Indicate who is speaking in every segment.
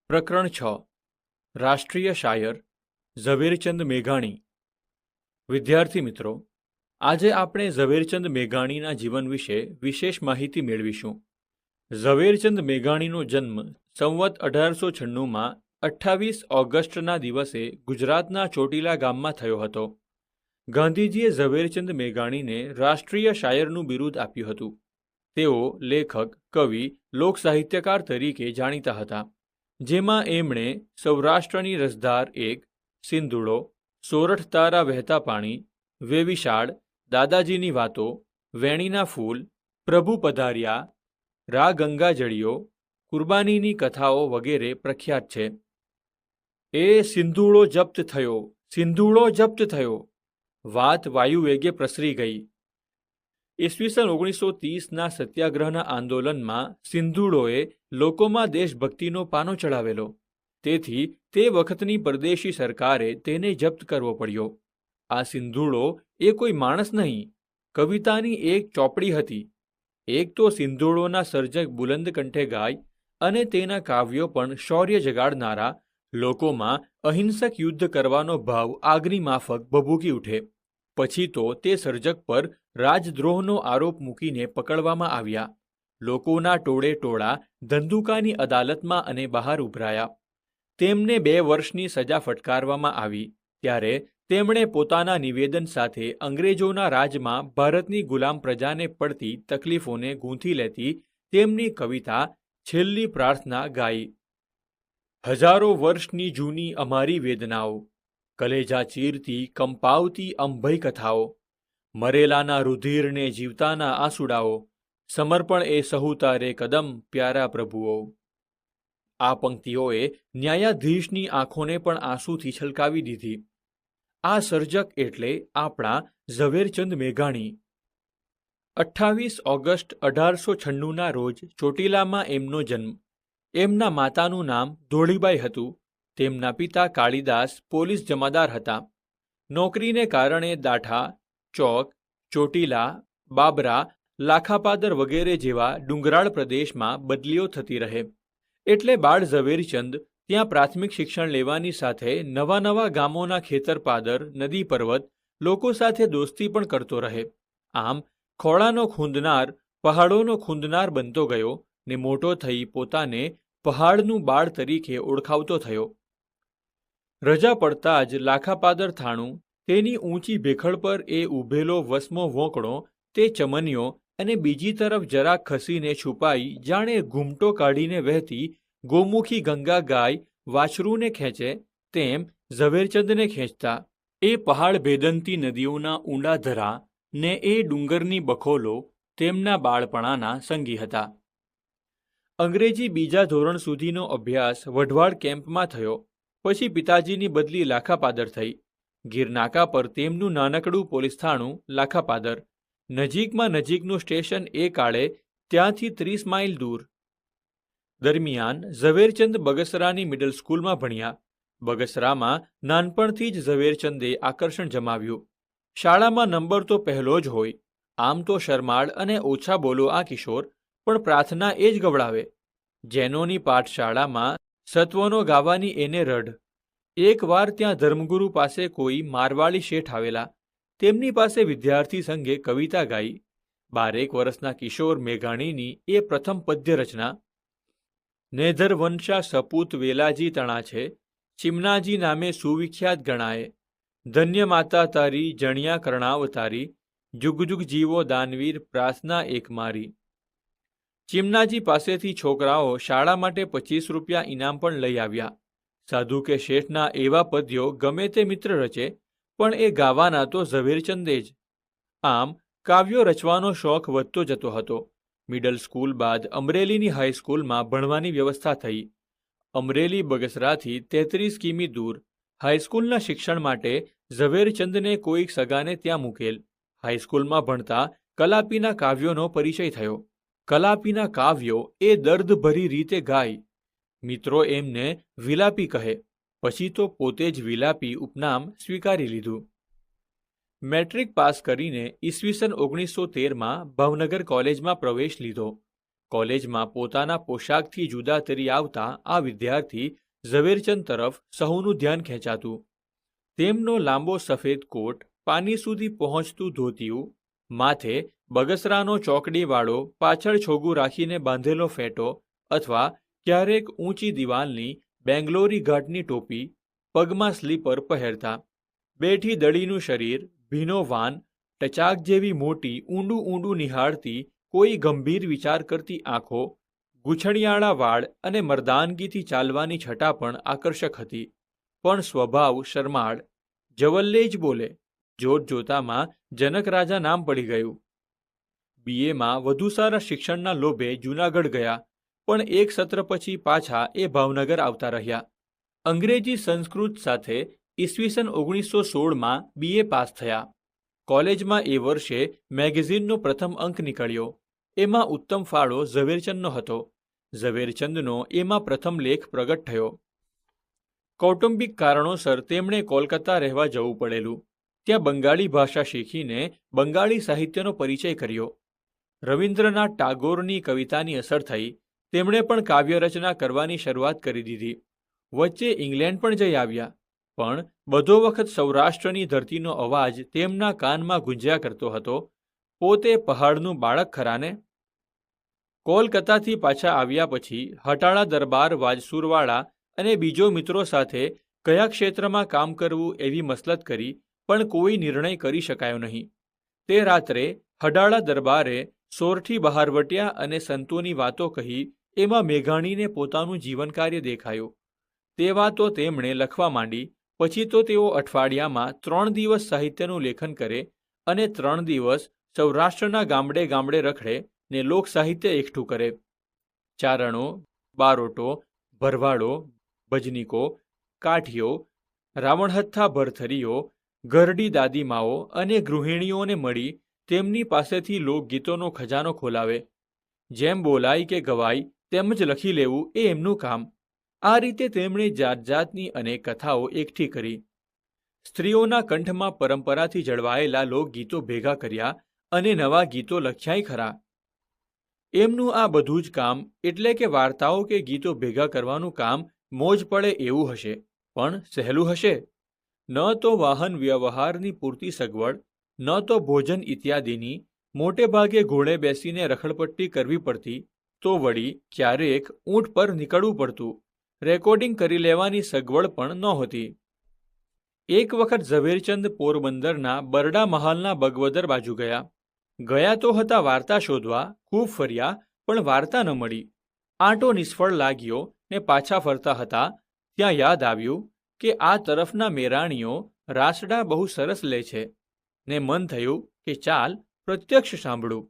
Speaker 1: પ્રકરણ 6 રાષ્ટ્રીય શાયર ઝવેરચંદ મેઘાણી। વિદ્યાર્થી મિત્રો, આજે આપણે ઝવેરચંદ મેઘાણીના જીવન વિશે વિશેષ માહિતી મેળવીશું। ઝવેરચંદ મેઘાણીનો જન્મ સંવત 1896માં 28 ઓગસ્ટના દિવસે ગુજરાતના ચોટીલા ગામમાં થયો હતો। ગાંધીજીએ ઝવેરચંદ મેઘાણીને રાષ્ટ્રીય શાયરનું બિરુદ આપ્યું હતું। તેઓ લેખક, કવિ, લોકસાહિત્યકાર તરીકે જાણીતા હતા, જેમાં એમણે સૌરાષ્ટ્રની રસધાર એક, સિંધુડો, સોરઠ તારા વહેતા પાણી, વેવિશાળ, દાદાજીની વાતો, વેણીના ફૂલ, પ્રભુ પધાર્યા, રા ગંગાજળીઓ, કુરબાનીની કથાઓ વગેરે પ્રખ્યાત છે। એ સિંધુડો જપ્ત થયો, સિંધુડો જપ્ત થયો, વાત વાયુવેગે પ્રસરી ગઈ। ઈસવીસન 1930ના સત્યાગ્રહના આંદોલનમાં સિંધુડોએ લોકોમાં દેશભક્તિનો પાનો ચડાવેલો, તેથી તે વખતની પરદેશી સરકારે તેને જપ્ત કરવો પડ્યો। આ સિંધુડો એ કોઈ માણસ નહીં, કવિતાની એક ચોપડી હતી। એક તો સિંધુડોના સર્જક બુલંદ કંઠે ગાય અને તેના કાવ્યો પણ શૌર્ય જગાડનારા, લોકોમાં અહિંસક યુદ્ધ કરવાનો ભાવ આગની માફક ભભૂકી ઉઠે। પછી તો તે સર્જક પર રાજદ્રોહનો આરોપ મૂકીને પકડવામાં આવ્યા। લોકોના ટોળે ટોળા ધંધુકાની અદાલતમાં અને બહાર ઉભરાયા। તેમને 2 વર્ષની સજા ફટકારવામાં આવી, ત્યારે તેમણે પોતાના નિવેદન સાથે અંગ્રેજોના રાજમાં ભારતની ગુલામ પ્રજાને પડતી તકલીફોને ગૂંથી લેતી તેમની કવિતા છેલ્લી પ્રાર્થના ગાઈ। હજારો વર્ષની જૂની અમારી વેદનાઓ, કલેજા ચીરતી કંપાવતી અંભય કથાઓ, મરેલાના રુધિરને જીવતાના આંસુડાઓ, સમર્પણ એ સહુ તારે કદમ પ્યારા પ્રભુઓ। આ પંક્તિઓએ ન્યાયાધીશની આંખોને પણ આંસુથી છલકાવી દીધી। આ સર્જક એટલે આપણા ઝવેરચંદ મેઘાણી। 28 ઓગસ્ટ 1896ના રોજ ચોટીલામાં એમનો જન્મ। એમના માતાનું નામ ધોળીબાઈ હતું। તેમના પિતા કાળીદાસ પોલીસ જમાદાર હતા। નોકરીને કારણે દાઠા, ચોક, ચોટીલા, બાબરા, લાખાપાદર વગેરે જેવા ડુંગરાળ પ્રદેશમાં બદલીઓ થતી રહે, એટલે બાળ ઝવેરચંદ ત્યાં પ્રાથમિક શિક્ષણ લેવાની સાથે નવા ગામોના ખેતરપાદર, નદી પર્વત લોકો સાથે દોસ્તી પણ કરતો રહે। આમ ખોળાનો ખૂંદનાર પહાડોનો ખૂંદનાર બનતો ગયો ને મોટો થઈ પોતાને પહાડનું બાળ તરીકે ઓળખાવતો થયો। રજા પડતા જ લાખાપાદર થાણું, તેની ઊંચી ભેખડ પર એ ઊભેલો વસમો વોંકણો, તે ચમનીઓ અને બીજી તરફ જરાક ખસીને છુપાઈ જાણે ઘૂમટો કાઢીને વહેતી ગોમુખી ગંગા ગાય વાછરૂને ખેંચે તેમ ઝવેરચંદને ખેંચતા। એ પહાડ ભેદનતી નદીઓના ઊંડા ધરા ને એ ડુંગરની બખોલો તેમના બાળપણાના સંગી હતા। અંગ્રેજી બીજા ધોરણ સુધીનો અભ્યાસ વઢવાડ કેમ્પમાં થયો। પછી પિતાજીની બદલી લાખાપાદર થઈ। ગીરનાકા પર તેમનું નાનકડું પોલીસ થાણું લાખાપાદર, નજીકમાં નજીકનું સ્ટેશન એ કાળે ત્યાંથી 30 માઇલ દૂર। દરમિયાન ઝવેરચંદ બગસરાની મિડલ સ્કૂલમાં ભણ્યા। બગસરામાં નાનપણથી જ ઝવેરચંદે આકર્ષણ જમાવ્યું। શાળામાં નંબર તો પહેલો જ હોય। આમ તો શરમાળ અને ઓછા બોલો આ કિશોર, પણ પ્રાર્થના એ જ ગવડાવે। જૈનોની પાઠશાળામાં સત્વનો ગાવાની એને રઢ। એકવાર ત્યાં ધર્મગુરુ પાસે કોઈ મારવાડી શેઠ આવેલા, તેમની પાસે વિદ્યાર્થી સંઘે કવિતા ગાઈ। 12 વર્ષના કિશોર મેઘાણીની એ પ્રથમ પદ્ય રચના। નેધર વંશા સપૂત વેલાજી તણા છે, ચિમનાજી નામે સુવિખ્યાત ગણાય। ધન્ય માતા તારી જણિયા કર્ણાવતારી, જુગ જુગ જીવો દાનવીર પ્રાર્થના એક મારી। ચિમનાજી પાસેથી છોકરાઓ શાળા માટે 25 રૂપિયા ઇનામ પણ લઈ આવ્યા। સાધુ કે શેઠના એવા પદ્યો ગમે તે મિત્ર રચે, પણ એ ગાવાના તો ઝવેરચંદે જ। આમ કાવ્યો રચવાનો શોખ વધતો જતો હતો। મિડલ સ્કૂલ બાદ અમરેલીની હાઈસ્કૂલમાં ભણવાની વ્યવસ્થા થઈ। અમરેલી બગસરાથી 33 કિમી દૂર। હાઈસ્કૂલના શિક્ષણ માટે ઝવેરચંદને કોઈક સગાને ત્યાં મૂકેલ। હાઈસ્કૂલમાં ભણતા કલાપીના કાવ્યોનો પરિચય થયો। કલાપીના કાવ્યો એ દર્દભરી રીતે ગાય। મિત્રો એમને વિલાપી કહે, પછી તો પોતે જ વિલાપી ઉપનામ સ્વીકારી લીધું। મેટ્રિક પાસ કરીને ઈસવીસન 1913માં ભાવનગર કોલેજમાં પ્રવેશ લીધો। કોલેજમાં પોતાના પોશાકથી જુદા તરી આવતા આ વિદ્યાર્થી ઝવેરચંદ તરફ સહુનું ધ્યાન ખેંચાતું. તેમનો લાંબો સફેદ કોટ, પાની સુધી પહોંચતું ધોતિયું, માથે બગસરાનો ચોકડીવાળો પાછળ છોગું રાખીને બાંધેલો ફેટો અથવા ક્યારેક ઊંચી દિવાલની બેંગ્લોરી ઘાટની ટોપી, પગમાં સ્લીપર પહેરતા. બેઠી દડીનું શરીર, ભીનો વાન, ટચાક જેવી મોટી ઊંડું ઊંડું નિહાળતી કોઈ ગંભીર વિચાર કરતી આંખો, ગૂંછણિયાળા વાળ અને મર્દાનગીથી ચાલવાની છટા પણ આકર્ષક હતી. પણ સ્વભાવ શરમાળ. જવલ્લે જ બોલે. જોતજોતામાં જનક રાજા નામ પડી ગયું. બીએમાં વધુ સારા શિક્ષણના લોભે જૂનાગઢ ગયા, પણ એક સત્ર પછી પાછા એ ભાવનગર આવતા રહ્યા. અંગ્રેજી સંસ્કૃત સાથે ઈસવીસન 1916માં બીએ પાસ થયા. કોલેજમાં એ વર્ષે મેગેઝિનનો પ્રથમ અંક નીકળ્યો. એમાં ઉત્તમ ફાળો ઝવેરચંદનો હતો. ઝવેરચંદનો એમાં પ્રથમ લેખ પ્રગટ થયો. કૌટુંબિક કારણોસર તેમણે કોલકાતા રહેવા જવું પડેલું. ત્યાં બંગાળી ભાષા શીખીને બંગાળી સાહિત્યનો પરિચય કર્યો. રવિન્દ્રનાથ ટાગોરની કવિતાની અસર થઈ. તેમણે પણ કાવ્યરચના કરવાની શરૂઆત કરી દીધી. વચ્ચે ઇંગ્લેન્ડ પણ જઈ આવ્યા, પણ બધો વખત સૌરાષ્ટ્રની ધરતીનો અવાજ તેમના કાનમાં ગુંજ્યા કરતો હતો. પોતે પહાડનું બાળક ખરાને. કોલકાતાથી પાછા આવ્યા પછી હટાળા દરબાર વાજસુરવાળા અને બીજો મિત્રો સાથે કયા ક્ષેત્રમાં કામ કરવું એવી મસલત કરી, પણ કોઈ નિર્ણય કરી શકાયો નહીં. તે રાત્રે હડાળા દરબારે સોરઠી બહારવટ્યા અને સંતોની વાતો કહી એમાં મેઘાણીને પોતાનું જીવન કાર્ય દેખાયું. તે વાતો તેમણે લખવા માંડી. પછી તો તેઓ અઠવાડિયામાં 3 દિવસ સાહિત્યનું લેખન કરે અને 3 દિવસ સૌરાષ્ટ્રના ગામડે ગામડે રખડે ને લોક સાહિત્ય એકઠું કરે. ચારણો, બારોટો, ભરવાડો, ભજનીકો, કાઠીઓ, રાવણહથ્થા ભરથરીઓ, ઘરડી દાદીમાઓ અને ગૃહિણીઓને મળી તેમની પાસેથી લોકગીતોનો ખજાનો ખોલાવે. જેમ બોલાય કે ગવાય તેમ જ લખી લેવું એ એમનું કામ. આ રીતે તેમણે જાત જાતની અનેક કથાઓ એકઠી કરી. સ્ત્રીઓના કંઠમાં પરંપરાથી જળવાયેલા લોકગીતો ભેગા કર્યા અને નવા ગીતો લખ્યાય ખરા. એમનું આ બધું જ કામ એટલે કે વાર્તાઓ કે ગીતો ભેગા કરવાનું કામ મોજ પડે એવું હશે, પણ સહેલું હશે? ન તો વાહન વ્યવહારની પૂરતી સગવડ, ન તો ભોજન ઇત્યાદિની. મોટે ભાગે ઘોડે બેસીને રખડપટ્ટી કરવી પડતી, તો વળી ક્યારેક ઊંટ પર નીકળવું પડતું. રેકોર્ડિંગ કરી લેવાની સગવડ પણ નહોતી. એક વખત ઝવેરચંદ પોરબંદરના બરડા મહાલના બગવદર બાજુ ગયા. ગયા તો હતા વાર્તા શોધવા, ખૂબ ફર્યા, પણ વાર્તા ન મળી. આંટો નિષ્ફળ લાગ્યો ને પાછા ફરતા હતા ત્યાં યાદ આવ્યું કે આ તરફના મેરાણીઓ રાસડા બહુ સરસ લે છે, ને મન થયું કે ચાલ પ્રત્યક્ષ સાંભળું.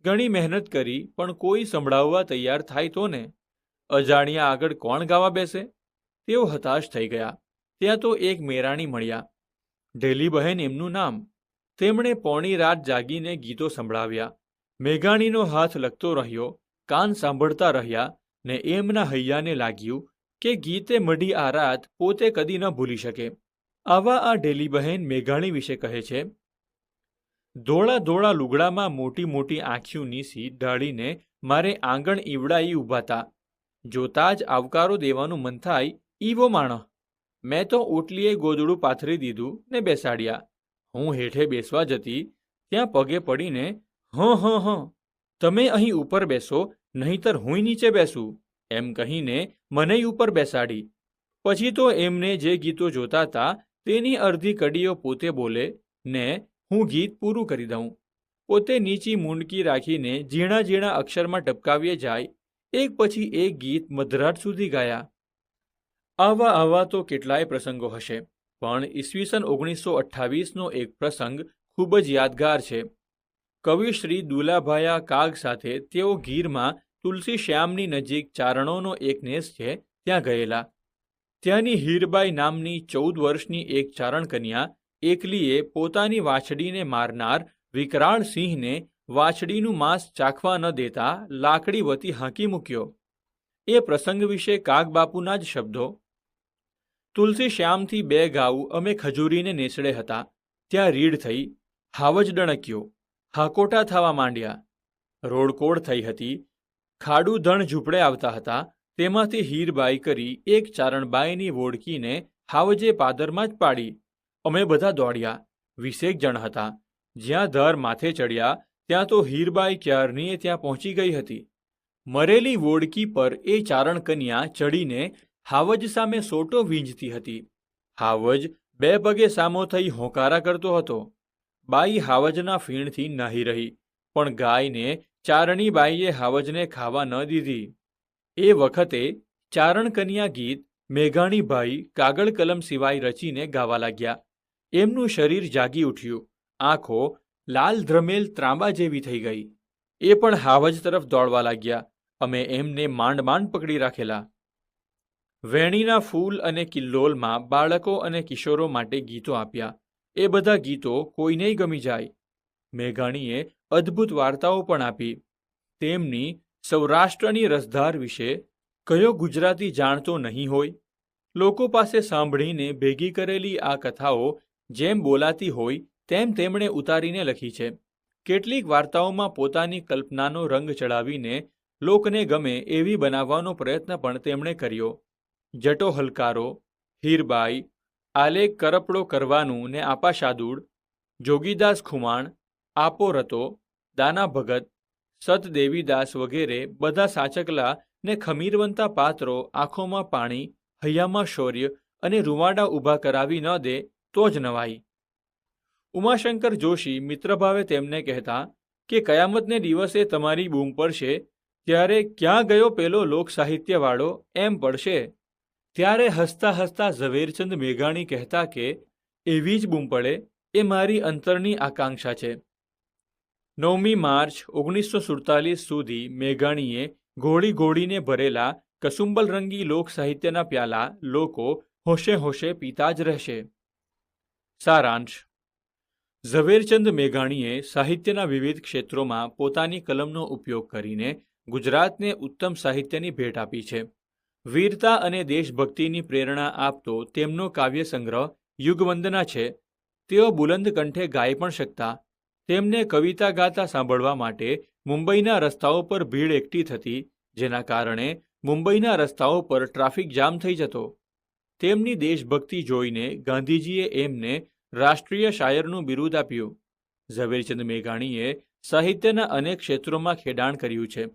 Speaker 1: ઘણી મહેનત કરી, પણ કોઈ સંભળાવવા તૈયાર થાય તો ને. અજાણ્યા આગળ કોણ ગાવા બેસે? તેઓ હતાશ થઈ ગયા. ત્યાં તો એક મેરાણી મળ્યા. ઢેલીબહેન એમનું નામ. તેમણે પોણી રાત જાગીને ગીતો સંભળાવ્યા. મેઘાણીનો હાથ લગતો રહ્યો, કાન સાંભળતા રહ્યા, ને એમના હૈયાને લાગ્યું કે ગીતે મઢી આ રાત પોતે કદી ન ભૂલી શકે. આવા આ ઢેલીબહેન મેઘાણી વિશે કહે છે: ધોળા ધોળા લુગડામાં મોટી મોટી આંખીઓની સીટ ઢાળીને મારે આંગણ ઈવડાઈ ઊભાતા. જોતા જ આવકારો દેવાનું મન થાય ઈવો માણસ. મેં તો ઓટલીએ ગોદડું પાથરી દીધું ને બેસાડ્યા. હું હેઠે બેસવા જતી ત્યાં પગે પડીને હં તમે અહીં ઉપર બેસો, નહીંતર હુંય નીચે બેસું, એમ કહીને મને ઉપર બેસાડી. પછી તો એમને જે ગીતો જોતા હતા તેની અડધી કડીઓ પોતે બોલે ને હું ગીત પૂરું કરી દઉં. પોતે નીચી મૂંડકી રાખીને ઝીણા ઝીણા અક્ષરમાં ટપકાવીએ જાય. એક પછી એક ગીત મધરાત સુધી ગાયા. આવા તો કેટલાય પ્રસંગો હશે, પણ ઈસવીસન 1928નો એક પ્રસંગ ખૂબ જ યાદગાર છે. કવિ શ્રી દુલાભાયા કાગ સાથે તેઓ ગીરમાં તુલસી શ્યામની નજીક ચારણોનો એક નેસ છે ત્યાં ગયેલા. ત્યાંની હીરબાઈ નામની 14 વર્ષની એક ચારણ કન્યા એકલીએ પોતાની વાછડીને મારનાર વિકરાળ સિંહને વાછડીનું માંસ ચાખવા ન દેતા લાકડી વતી હાંકી મૂક્યો. એ પ્રસંગ વિશે કાગબાપુના જ શબ્દો: તુલસી શ્યામથી 2 ગાઉ અમે ખજૂરીને નેસડે હતા. ત્યાં રીડ થઈ, હાવજ ડણક્યો, હાકોટા થવા માંડ્યા. રોડકોડ થઈ હતી. ખાડું ધણ ઝૂંપડે આવતા હતા, તેમાંથી હીરબાઈ કરી એક ચારણબાઈની વોડકીને હાવજે પાદરમાં જ પાડી. અમે બધા દોડ્યા. 20 જણ હતા. જ્યાં ધાર માથે ચડ્યા ત્યાં તો હીરબાઈ ક્યારની ત્યાં પહોંચી ગઈ હતી. મરેલી વોડકી પર એ ચારણ કન્યા ચડીને હાવજ સામે સોટો વીંજતી હતી. હાવજ 2 પગે સામો થઈ હોંકારા કરતો હતો. બાઈ હાવજના ફીણથી નાહી રહી, પણ ગાયને ચારણી બાઈએ હાવજને ખાવા ન દીધી. એ વખતે ચારણ કન્યા ગીત મેઘાણીભાઈ કાગળ કલમ સિવાય રચીને ગાવા લાગ્યા. એમનું શરીર જાગી ઉઠ્યું. આંખો લાલ ધ્રમેલ ત્રાંબા જેવી થઈ ગઈ. એ પણ હાવજ તરફ દોડવા લાગ્યા. અમે એમને માંડ માંડ પકડી રાખેલા. વેણીના ફૂલ અને કિલ્લોલમાં બાળકો અને કિશોરો માટે ગીતો આપ્યા. એ બધા ગીતો કોઈનેય ગમી જાય. મેઘાણીએ અદ્ભુત વાર્તાઓ પણ આપી. તેમની સૌરાષ્ટ્રની રસધાર વિશે કયો ગુજરાતી જાણતો નહીં હોય? લોકો પાસે સાંભળીને ભેગી કરેલી આ કથાઓ જેમ બોલાતી હોય તેમ તેમણે ઉતારીને લખી છે. કેટલીક વાર્તાઓમાં પોતાની કલ્પનાનો રંગ ચડાવીને લોકને ગમે એવી બનાવવાનો પ્રયત્ન પણ તેમણે કર્યો. જટો હલકારો, હીરબાઈ, આલેખ કરપડો કરવાનું ને આપા શાદુડ, જોગીદાસ ખુમાણ, આપો રતો, દાના ભગત, સત દેવીદાસ વગેરે બધા સાચકલા ને ખમીરવંતા પાત્રો આંખોમાં પાણી, હૈયામાં શૌર્ય અને રૂવાડા ઊભા કરાવી ન દે તો જ નવાઈ. ઉમાશંકર જોશી મિત્રભાવે તેમને કહેતા કે કયામતને દિવસે તમારી બૂમ પડશે ત્યારે ક્યાં ગયો પેલો લોક સાહિત્યવાળો એમ પડશે. ત્યારે હસતા હસતા ઝવેરચંદ મેઘાણી કહેતા કે એવી જ બૂમ પડે એ મારી અંતરની આકાંક્ષા છે. 9મી માર્ચ 1947 સુધી મેઘાણીએ ઘોડી ઘોડીને ભરેલા કસુંબલરંગી લોક સાહિત્યના પ્યાલા લોકો હોશે હોશે પીતા જ રહેશે. સારાંશ. ઝવેરચંદ મેઘાણીએ સાહિત્યના વિવિધ ક્ષેત્રોમાં પોતાની કલમનો ઉપયોગ કરીને ગુજરાતને ઉત્તમ સાહિત્યની ભેટ આપી છે. વીરતા અને દેશભક્તિની પ્રેરણા આપતો તેમનો કાવ્ય સંગ્રહ યુગવંદના છે. તેઓ બુલંદ કંઠે ગાઈ પણ શકતા. તેમને કવિતા ગાતા સાંભળવા માટે મુંબઈના રસ્તાઓ પર ભીડ એકઠી થતી, જેના કારણે મુંબઈના રસ્તાઓ પર ટ્રાફિક જામ થઈ જતો. તેમની દેશભક્તિ જોઈને ગાંધીજીએ એમને રાષ્ટ્રીય શાયરનું બિરુદ આપ્યું. ઝવેરચંદ મેઘાણીએ સાહિત્યના અનેક ક્ષેત્રોમાં ખેડાણ કર્યું છે.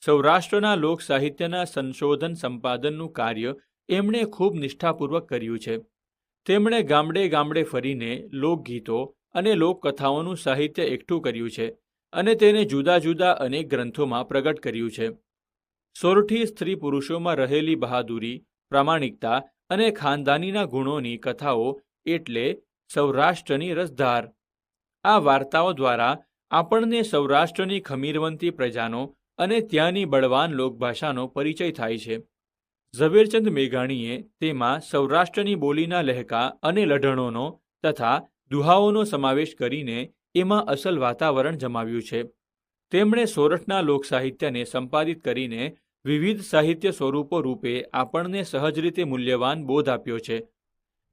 Speaker 1: સૌરાષ્ટ્રના લોક સાહિત્યના સંશોધન સંપાદનનું કાર્ય એમણે ખૂબ નિષ્ઠાપૂર્વક કર્યું છે. તેમણે ગામડે ગામડે ફરીને લોકગીતો અને લોકકથાઓનું સાહિત્ય એકઠું કર્યું છે અને તેને જુદા જુદા અનેક ગ્રંથોમાં પ્રગટ કર્યું છે. સોરઠી સ્ત્રી પુરુષોમાં રહેલી બહાદુરી, પ્રામાણિકતા અને ખાનદાનીના ગુણોની કથાઓ એટલે સૌરાષ્ટ્રની રસધાર. આ વાર્તાઓ દ્વારા આપણને સૌરાષ્ટ્રની ખમીરવંતી પ્રજાનો અને ત્યાંની બળવાન લોકભાષાનો પરિચય થાય છે. ઝવેરચંદ મેઘાણીએ તેમાં સૌરાષ્ટ્રની બોલીના લહેકા અને લઢણોનો તથા દુહાઓનો સમાવેશ કરીને એમાં અસલ વાતાવરણ જમાવ્યું છે. તેમણે સોરઠના લોકસાહિત્યને સંપાદિત કરીને વિવિધ સાહિત્ય સ્વરૂપો રૂપે આપણને સહજ રીતે મૂલ્યવાન બોધ આપ્યો છે.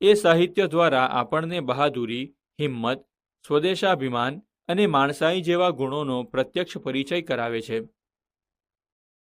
Speaker 1: એ સાહિત્ય દ્વારા આપણને બહાદુરી, હિંમત, સ્વદેશાભિમાન અને માણસાઈ જેવા ગુણોનો પ્રત્યક્ષ પરિચય કરાવે છે.